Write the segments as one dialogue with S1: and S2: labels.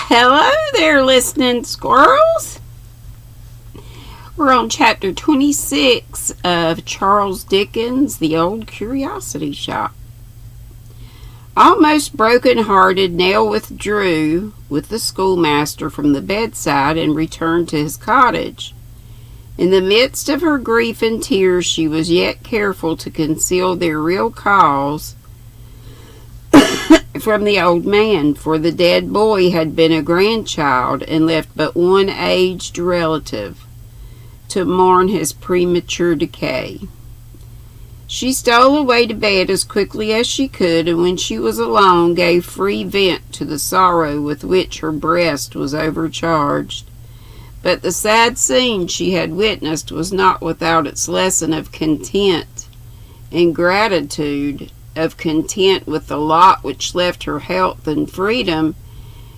S1: Hello there, listening squirrels. We're on chapter 26 of Charles Dickens' The Old Curiosity Shop. Almost broken-hearted, Nell withdrew with the schoolmaster from the bedside and returned to his cottage. In the midst of her grief and tears, she was yet careful to conceal their real cause from the old man, for the dead boy had been a grandchild and left but one aged relative to mourn his premature decay. She stole away to bed as quickly as she could, and when she was alone gave free vent to the sorrow with which her breast was overcharged. But the sad scene she had witnessed was not without its lesson of content and gratitude, of content with the lot which left her health and freedom,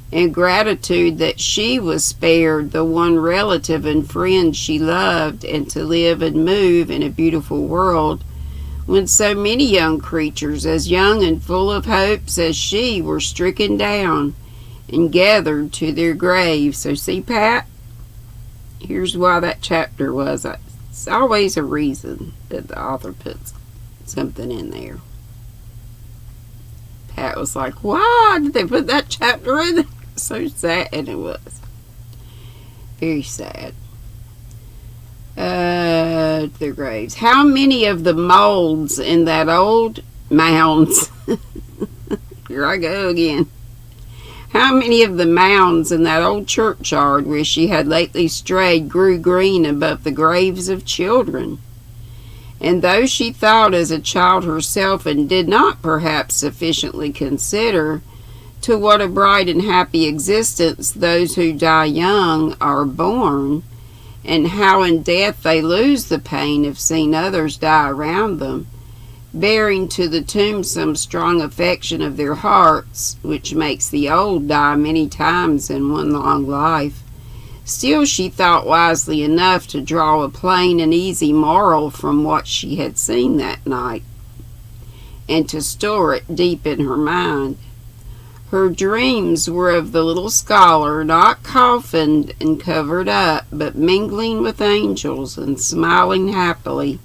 S1: and gratitude that she was spared the one relative and friend she loved, and to live and move in a beautiful world when so many young creatures, as young and full of hopes as she, were stricken down and gathered to their graves. So see, Pat, here's why that chapter was. It's always a reason that the author puts something in there. Pat was like, why did they put that chapter in there? So sad, and it was. Very sad. Their graves. How many of the molds in that old mounds, here I go again. How many of the mounds in that old churchyard where she had lately strayed grew green above the graves of children? And though she thought as a child herself, and did not perhaps sufficiently consider to what a bright and happy existence those who die young are born, and how in death they lose the pain of seeing others die around them, bearing to the tomb some strong affection of their hearts, which makes the old die many times in one long life, still she thought wisely enough to draw a plain and easy moral from what she had seen that night, and to store it deep in her mind. Her dreams were of the little scholar, not coffined and covered up, but mingling with angels and smiling happily.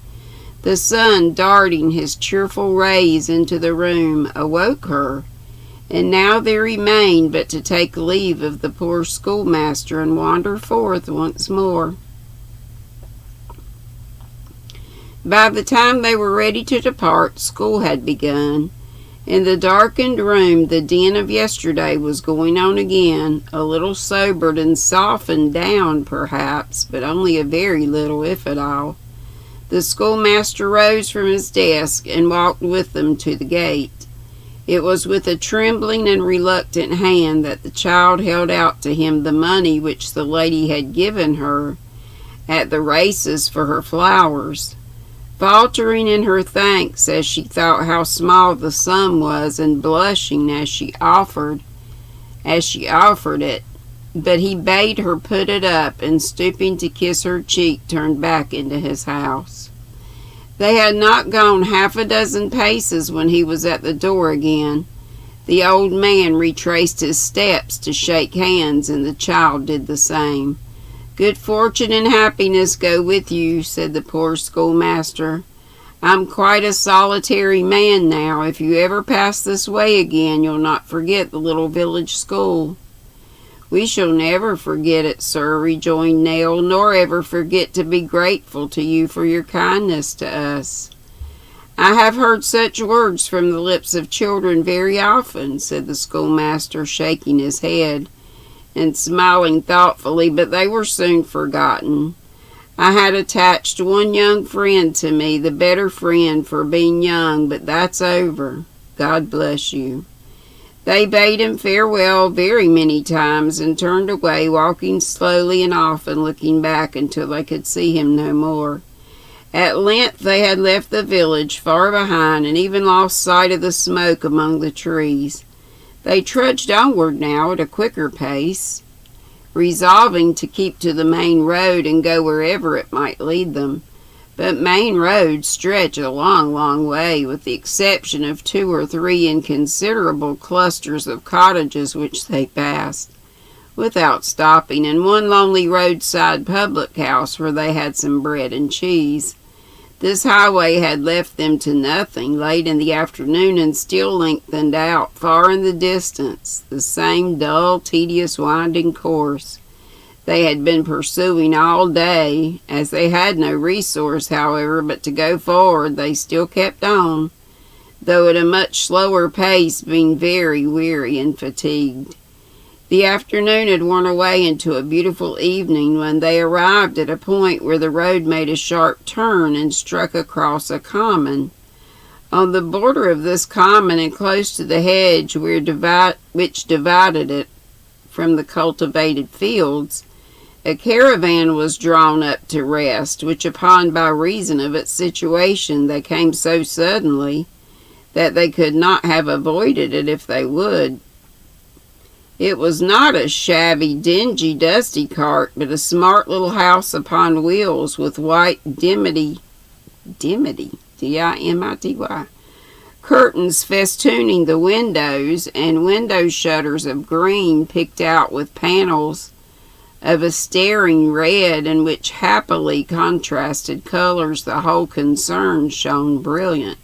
S1: The sun, darting his cheerful rays into the room, awoke her, and now there remained but to take leave of the poor schoolmaster and wander forth once more. By the time they were ready to depart, school had begun. In the darkened room, the din of yesterday was going on again, a little sobered and softened down, perhaps, but only a very little, if at all. The schoolmaster rose from his desk and walked with them to the gate. It was with a trembling and reluctant hand that the child held out to him the money which the lady had given her at the races for her flowers. Faltering in her thanks as she thought how small the sum was, and blushing as she offered it, but he bade her put it up, and stooping to kiss her cheek, turned back into his house. They had not gone half a dozen paces when he was at the door again. The old man retraced his steps to shake hands, and the child did the same. "Good fortune and happiness go with you," said the poor schoolmaster. "I'm quite a solitary man now. If you ever pass this way again, you'll not forget the little village school." "We shall never forget it, sir," rejoined Nell, "nor ever forget to be grateful to you for your kindness to us." "I have heard such words from the lips of children very often," said the schoolmaster, shaking his head and smiling thoughtfully, "but they were soon forgotten. I had attached one young friend to me, the better friend for being young, but that's over. God bless you." They bade him farewell very many times and turned away, walking slowly and often looking back until they could see him no more. At length they had left the village far behind, and even lost sight of the smoke among the trees. They trudged onward now at a quicker pace, resolving to keep to the main road and go wherever it might lead them. But main roads stretch a long, long way, with the exception of 2 or 3 inconsiderable clusters of cottages which they passed. without stopping in one lonely roadside public house where they had some bread and cheese. This highway had left them to nothing late in the afternoon and still lengthened out far in the distance, the same dull, tedious, winding course they had been pursuing all day. As they had no resource, however, but to go forward, they still kept on, though at a much slower pace, being very weary and fatigued. The afternoon had worn away into a beautiful evening when they arrived at a point where the road made a sharp turn and struck across a common. On the border of this common and close to the hedge which divided it from the cultivated fields, a caravan was drawn up to rest, which upon by reason of its situation they came so suddenly that they could not have avoided it if they would. It was not a shabby, dingy, dusty cart, but a smart little house upon wheels with white dimity, D-I-M-I-T-Y, curtains festooning the windows, and window shutters of green picked out with panels of a staring red, in which happily contrasted colors the whole concern shone brilliant.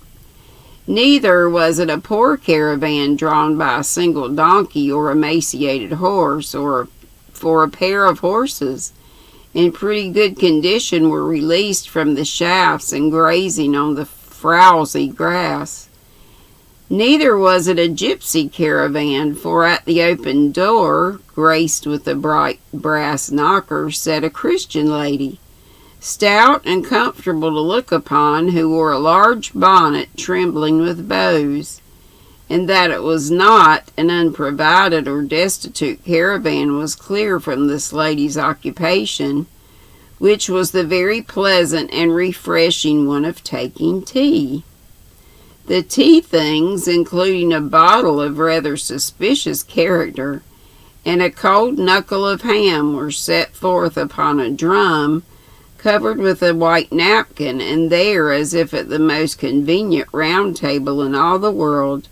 S1: Neither was it a poor caravan drawn by a single donkey or emaciated horse, for a pair of horses in pretty good condition were released from the shafts and grazing on the frowsy grass. Neither was it a gypsy caravan, for at the open door, graced with a bright brass knocker, sat a Christian lady, stout and comfortable to look upon, who wore a large bonnet trembling with bows. And that it was not an unprovided or destitute caravan was clear from this lady's occupation, which was the very pleasant and refreshing one of taking tea. The tea things, including a bottle of rather suspicious character and a cold knuckle of ham, were set forth upon a drum covered with a white napkin, and there, as if at the most convenient round table in all the world,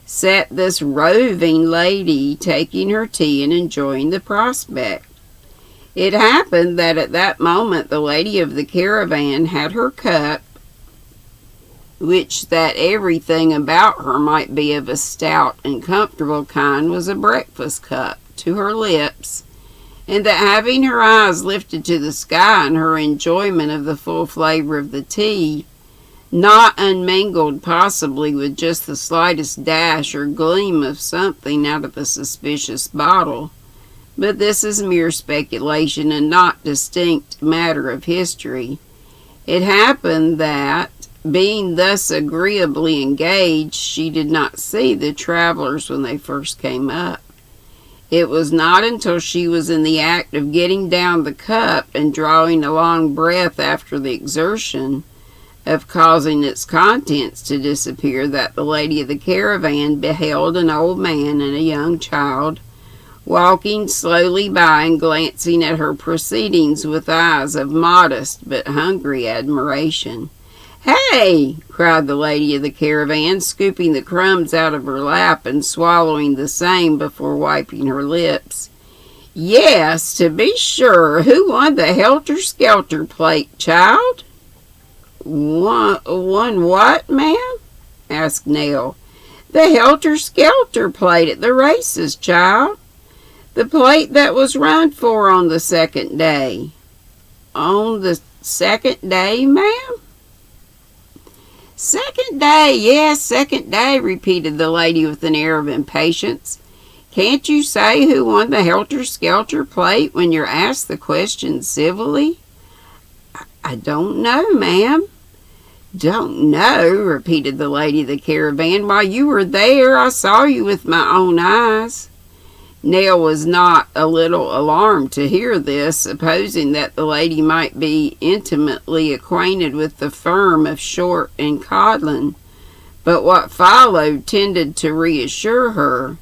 S1: sat this roving lady taking her tea and enjoying the prospect. It happened that at that moment the lady of the caravan had her cup, which, that everything about her might be of a stout and comfortable kind, was a breakfast cup, to her lips, and that having her eyes lifted to the sky in her enjoyment of the full flavor of the tea, not unmingled possibly with just the slightest dash or gleam of something out of the suspicious bottle, but this is mere speculation and not distinct matter of history. It happened that, being thus agreeably engaged, she did not see the travelers when they first came up. It was not until she was in the act of getting down the cup and drawing a long breath after the exertion of causing its contents to disappear that the lady of the caravan beheld an old man and a young child walking slowly by and glancing at her proceedings with eyes of modest but hungry admiration. "Hey!" cried the lady of the caravan, scooping the crumbs out of her lap and swallowing the same before wiping her lips. "Yes, to be sure. Who won the helter-skelter plate, child?" Won what, ma'am?" asked Nell. "The helter-skelter plate at the races, child. The plate that was run for on the second day." "On the second day, ma'am?" "Second day, yes, second day," repeated the lady with an air of impatience. "Can't you say who won the helter-skelter plate when you're asked the question civilly?" "I don't know, ma'am." "Don't know," repeated the lady of the caravan. "Why, you were there. I saw you with my own eyes." Nell was not a little alarmed to hear this, supposing that the lady might be intimately acquainted with the firm of Short and Codlin, but what followed tended to reassure her.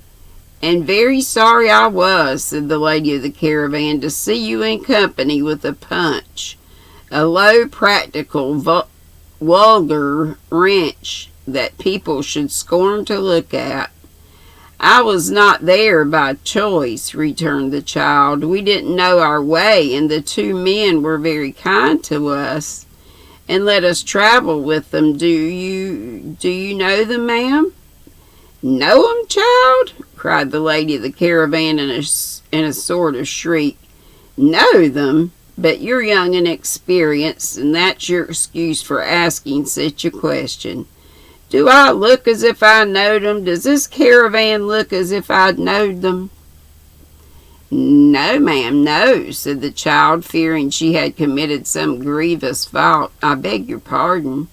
S1: "And very sorry I was," said the lady of the caravan, "to see you in company with a Punch, a low, practical, vulgar wretch that people should scorn to look at. I was not there by choice, returned the child. We didn't know our way, and the two men were very kind to us and let us travel with them. Do you know them, ma'am? Know 'em, child? Cried the lady of the caravan in a sort of shriek. Know them? But you're young and experienced, and that's your excuse for asking such a question. Do I look as if I knowed them? Does this caravan look as if I'd knowed them? No, ma'am, no, said the child, fearing she had committed some grievous fault. I beg your pardon.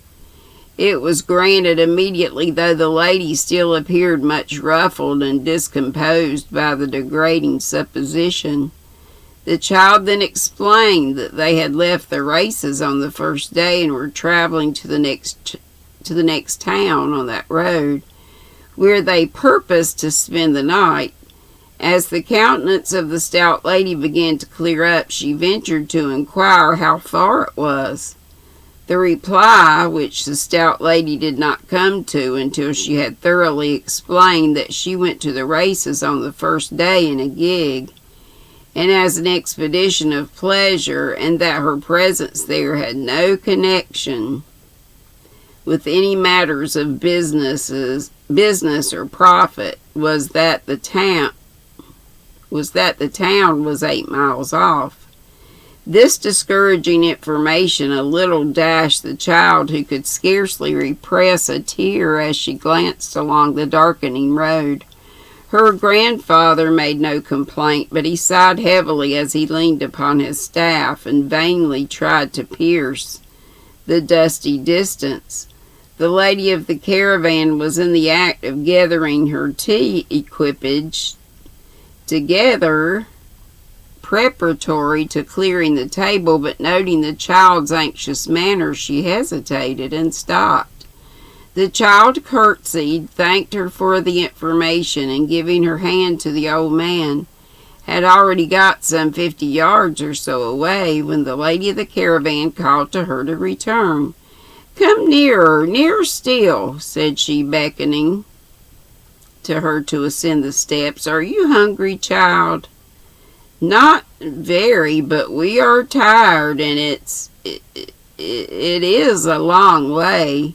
S1: It was granted immediately, though the lady still appeared much ruffled and discomposed by the degrading supposition. The child then explained that they had left the races on the first day and were traveling to the next town on that road, where they purposed to spend the night. As the countenance of the stout lady began to clear up, she ventured to inquire how far it was. The reply, which the stout lady did not come to until she had thoroughly explained that she went to the races on the first day in a gig, and as an expedition of pleasure, and that her presence there had no connection with any matters of business or profit, was that the town was 8 miles off. This discouraging information a little dashed the child, who could scarcely repress a tear as she glanced along the darkening road. Her grandfather made no complaint, but he sighed heavily as he leaned upon his staff and vainly tried to pierce the dusty distance. The lady of the caravan was in the act of gathering her tea equipage together, preparatory to clearing the table, but noting the child's anxious manner, she hesitated and stopped. The child curtsied, thanked her for the information, and giving her hand to the old man, had already got some 50 yards or so away when the lady of the caravan called to her to return. Come nearer, nearer still, said she, beckoning to her to ascend the steps. Are you hungry, child? Not very, but we are tired, and it is a long way.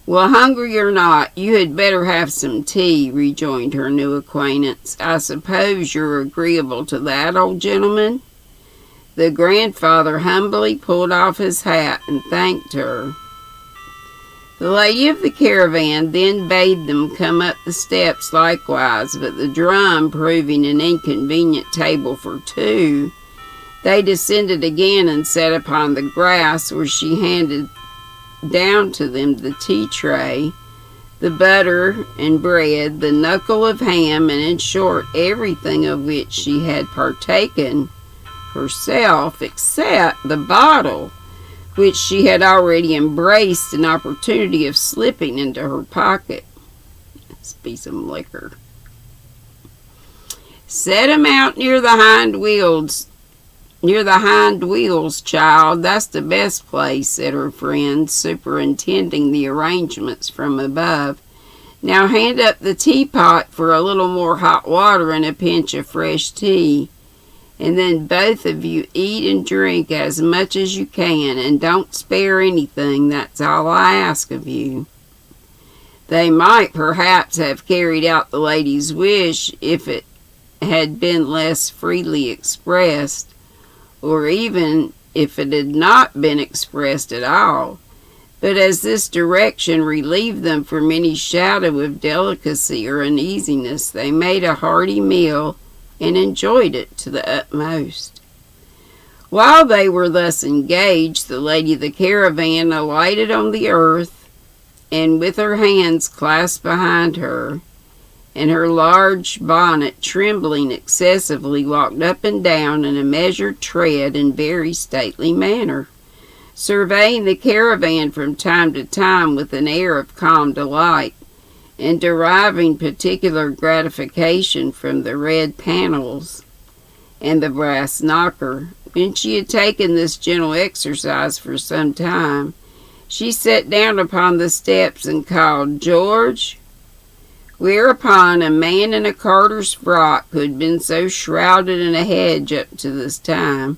S1: Well, hungry or not, you had better have some tea, rejoined her new acquaintance. I suppose you're agreeable to that, old gentleman? The grandfather humbly pulled off his hat and thanked her. The lady of the caravan then bade them come up the steps likewise, but the drum proving an inconvenient table for two, they descended again and sat upon the grass, where she handed down to them the tea tray, the butter and bread, the knuckle of ham, and in short everything of which she had partaken herself, except the bottle, which she had already embraced an opportunity of slipping into her pocket. Must be some liquor. Set 'em out near the hind wheels, child. That's the best place, said her friend, superintending the arrangements from above. Now hand up the teapot for a little more hot water and a pinch of fresh tea. And then both of you eat and drink as much as you can, and don't spare anything. That's all I ask of you. They might perhaps have carried out the lady's wish if it had been less freely expressed, or even if it had not been expressed at all. But as this direction relieved them from any shadow of delicacy or uneasiness, they made a hearty meal and enjoyed it to the utmost. While they were thus engaged, the lady of the caravan alighted on the earth, and with her hands clasped behind her, and her large bonnet trembling excessively, walked up and down in a measured tread and very stately manner, surveying the caravan from time to time with an air of calm delight, and deriving particular gratification from the red panels and the brass knocker. When she had taken this gentle exercise for some time, she sat down upon the steps and called, George, Whereupon a man in a carter's frock, who had been so shrouded in a hedge up to this time,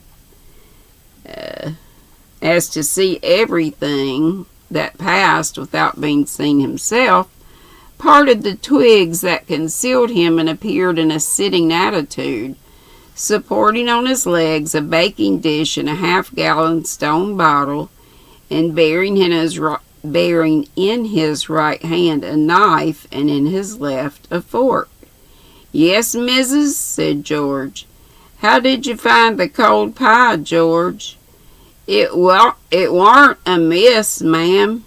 S1: as to see everything that passed without being seen himself, parted the twigs that concealed him and appeared in a sitting attitude, supporting on his legs a baking dish and a half-gallon stone bottle, and bearing in his right hand a knife and in his left a fork. "Yes, missus," said George. "How did you find the cold pie, George?" It warn't amiss, ma'am."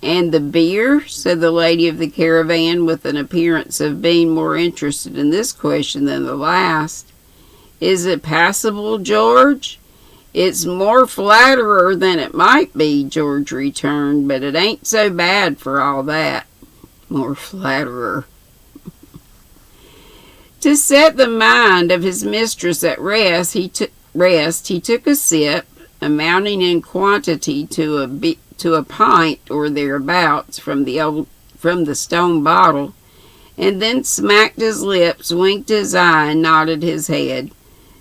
S1: "And the beer?" said the lady of the caravan, with an appearance of being more interested in this question than the last. "Is it passable, George?" "It's more flatterer than it might be," George returned, "but it ain't so bad for all that." More flatterer. To set the mind of his mistress at rest, he took a sip, amounting in quantity to a pint or thereabouts, from the stone bottle, and then smacked his lips, winked his eye, and nodded his head.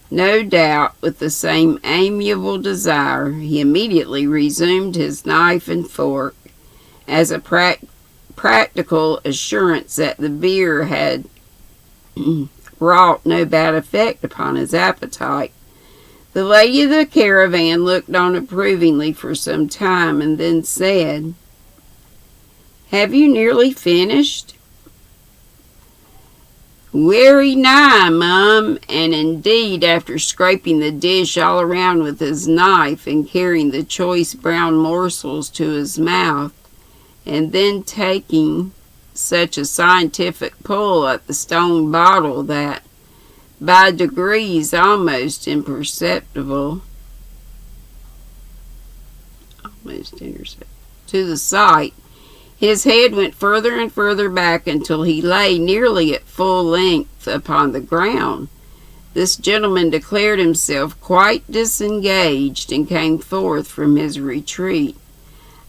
S1: No doubt, with the same amiable desire, he immediately resumed his knife and fork, as a practical assurance that the beer had wrought no bad effect upon his appetite. The lady of the caravan looked on approvingly for some time, and then said, "Have you nearly finished?" "Wery nigh, mum," and indeed, after scraping the dish all around with his knife and carrying the choice brown morsels to his mouth, and then taking such a scientific pull at the stone bottle that, by degrees almost imperceptible to the sight, his head went further and further back until he lay nearly at full length upon the ground. This gentleman declared himself quite disengaged and came forth from his retreat.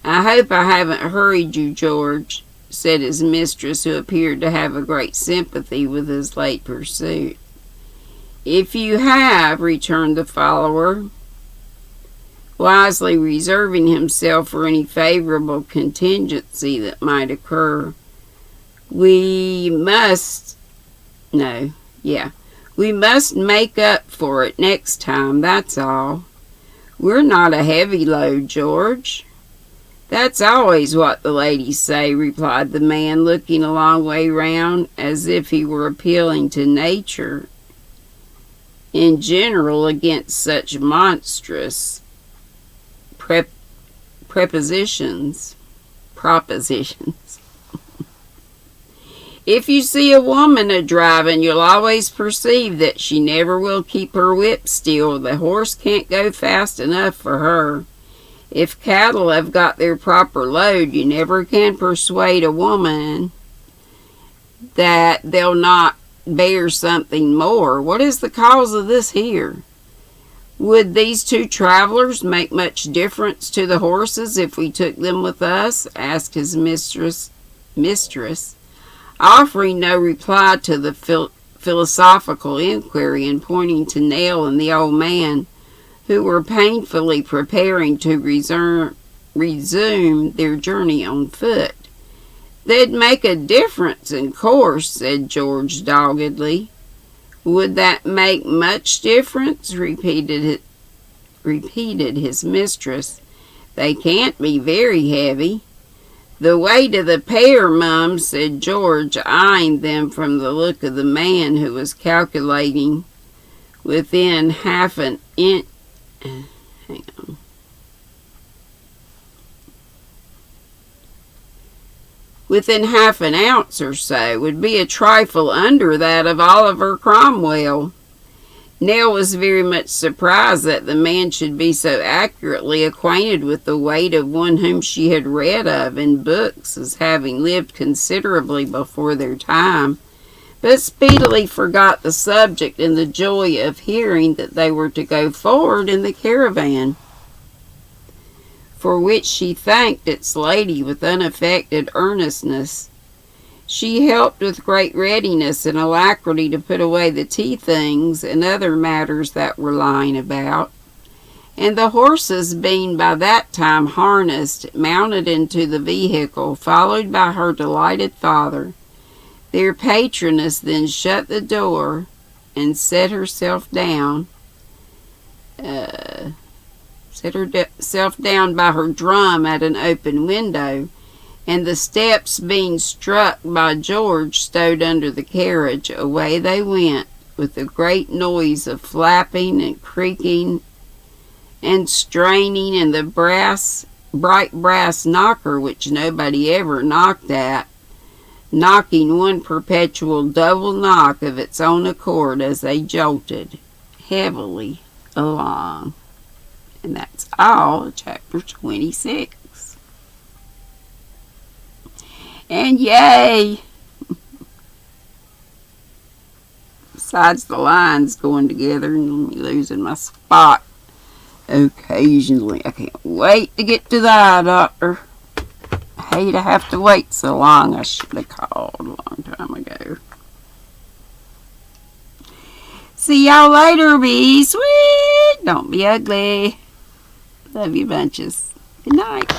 S1: "I hope I haven't hurried you, George," said his mistress, who appeared to have a great sympathy with his late pursuit. "If you have," returned the follower, wisely reserving himself for any favorable contingency that might occur, we must make up for it next time, that's all. We're not a heavy load, George." "That's always what the ladies say," replied the man, looking a long way round, as if he were appealing to nature in general against such monstrous propositions. "If you see a woman a-driving, you'll always perceive that she never will keep her whip still. The horse can't go fast enough for her. If cattle have got their proper load, you never can persuade a woman that they'll not bear something more. What is the cause of this here?" "Would these two travelers make much difference to the horses if we took them with us?" asked his mistress, offering no reply to the philosophical inquiry, and pointing to Nell and the old man, who were painfully preparing to resume their journey on foot. "They'd make a difference, in course," said George doggedly. "Would that make much difference?" repeated his mistress. "They can't be very heavy." "The weight of the pair, mum," said George, eyeing them from the look of the man, who was calculating within half an inch. Within half an ounce or so, would be a trifle under that of Oliver Cromwell. Nell was very much surprised that the man should be so accurately acquainted with the weight of one whom she had read of in books as having lived considerably before their time, but speedily forgot the subject in the joy of hearing that they were to go forward in the caravan, for which she thanked its lady with unaffected earnestness. She helped with great readiness and alacrity to put away the tea things and other matters that were lying about, and the horses, being by that time harnessed, mounted into the vehicle, followed by her delighted father. Their patroness then shut the door and set herself down by her drum at an open window, and the steps being struck by George stowed under the carriage, away they went, with a great noise of flapping and creaking and straining, and the bright brass knocker, which nobody ever knocked at, knocking one perpetual double knock of its own accord as they jolted heavily along. And that's all chapter 26. And yay! Besides the lines going together and me losing my spot occasionally. I can't wait to get to the eye doctor. I hate to have to wait so long. I should have called a long time ago. See y'all later. Be sweet. Don't be ugly. Love you bunches. Good night.